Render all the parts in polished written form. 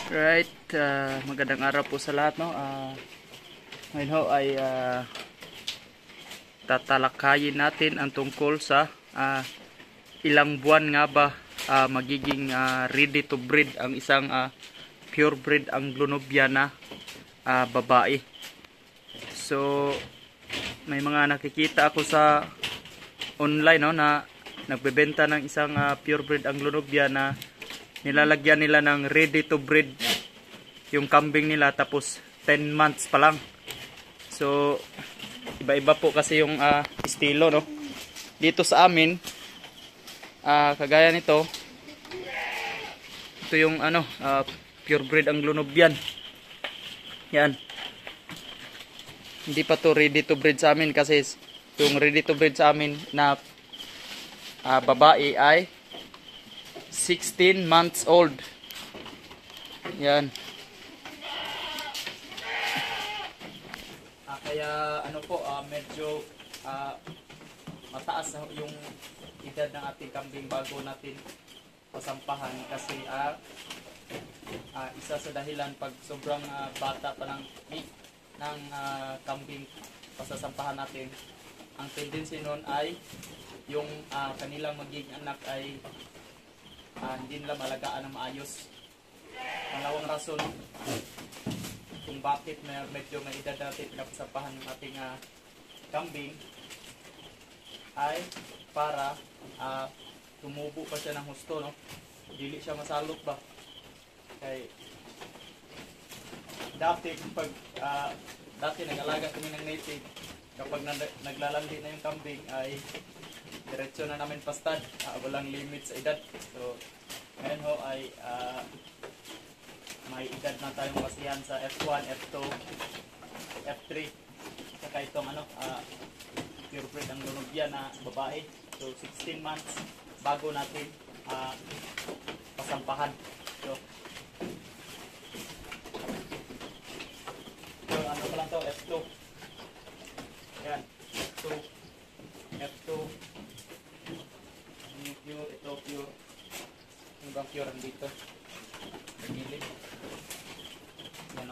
Right, magandang araw po sa lahat, no. Ngayon ho ay tatalakayin natin ang tungkol sa ilang buwan nga ba magiging ready to breed ang isang purebred Anglo-Nubian na babae. So may mga nakikita ako sa online, no, na nagbebenta ng isang purebred Anglo-Nubian na nilalagyan nila ng ready to breed yung kambing nila, tapos 10 months pa lang. So iba-iba po kasi yung estilo, no. Dito sa amin, kagaya nito, ito yung purebred Anglo-Nubian. Yan. Hindi pa to ready to breed sa amin, kasi yung ready to breed sa amin na babae ay 16 months old. Yan. Kaya medyo mataas yung edad ng ating kambing bago natin pasampahan, kasi isa sa dahilan pag sobrang bata pa ng kambing pasasampahan natin, ang tendency nun ay yung kanilang magiging anak ay hindi nila malagaan ng maayos. Pangalawang rason kung bakit medyo may edad natin pinapasampahan ng ating kambing ay para tumubo pa siya ng husto, no? Dili siya masalok ba? Kay dati nag-alaga kami ng native, kapag naglalandi na yung kambing ay diretso na namin pastad, walang limit sa edad. So ngayon ho ay may edad na tayong kasihan sa F1, F2, F3, saka itong purebred Anglo-Nubian na babae. So 16 months bago natin pasampahan. So ano pa lang to, F2. Yan, F2, F2. Yung pure, ito pure. Yung bang pure andito sa gilid. Yan.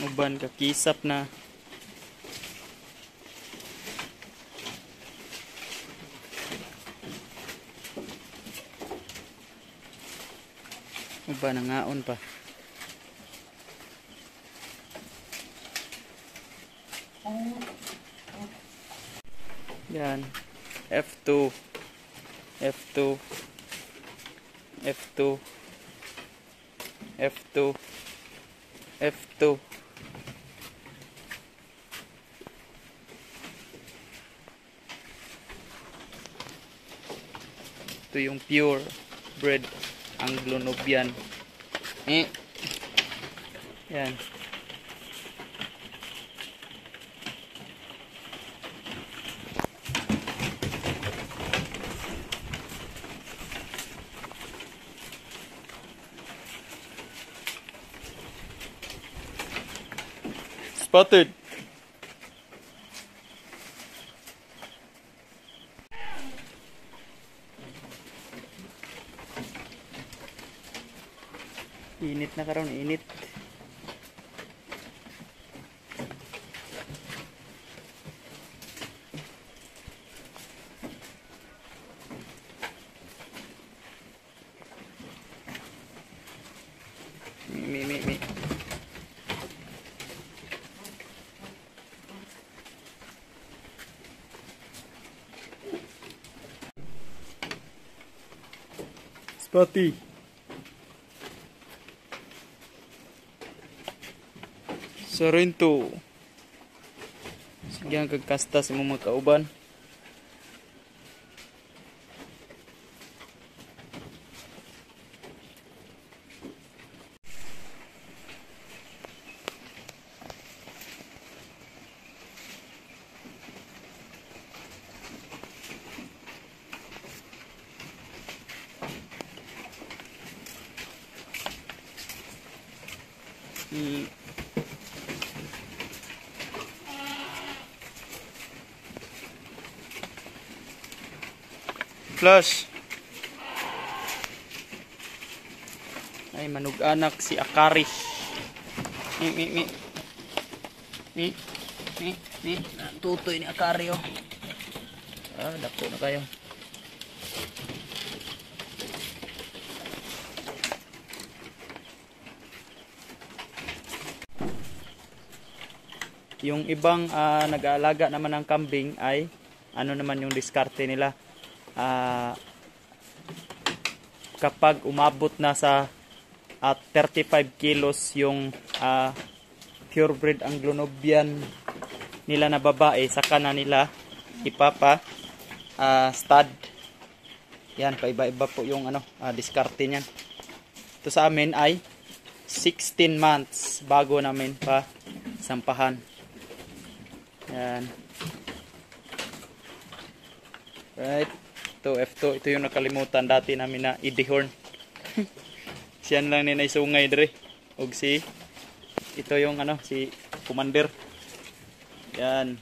Uban kakisap na. Uban nangaon pa. Yan. F2. F2. F2. F2. F2. Ito yung pure bred Anglo-Nubian. Yan. Spotted. Init na karon, init. Mi. Spotty. Sorrento. Sige ang kagkasta sa mga kauban. Hmm. Plus ay manug-anak si Akari. Mi. Tutoy ni Akari oh. Dako na kayo. Yung ibang nag-aalaga naman ng kambing ay ano naman yung diskarte nila. Kapag umabot na sa 35 kilos yung purebred Anglo-Nubian nila na babae, saka na nila ipapa stud. Yan, paiba-iba po yung diskarte niyan. Ito sa amin ay 16 months bago namin pa sampahan. Yan. Right. Ito, F2. Ito yung nakalimutan dati namin na i-dehorn. Siyan lang ni naisungay dre. Og si ito yung si commander. Yan.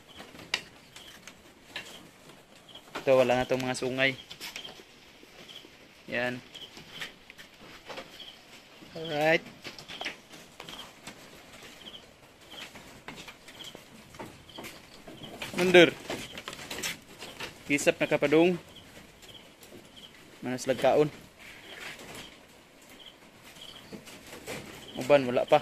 Ito wala na tong mga sungay. Yan. Alright. Commander. Kisap na kapadong. Manas lagkaon. Uban wala pa.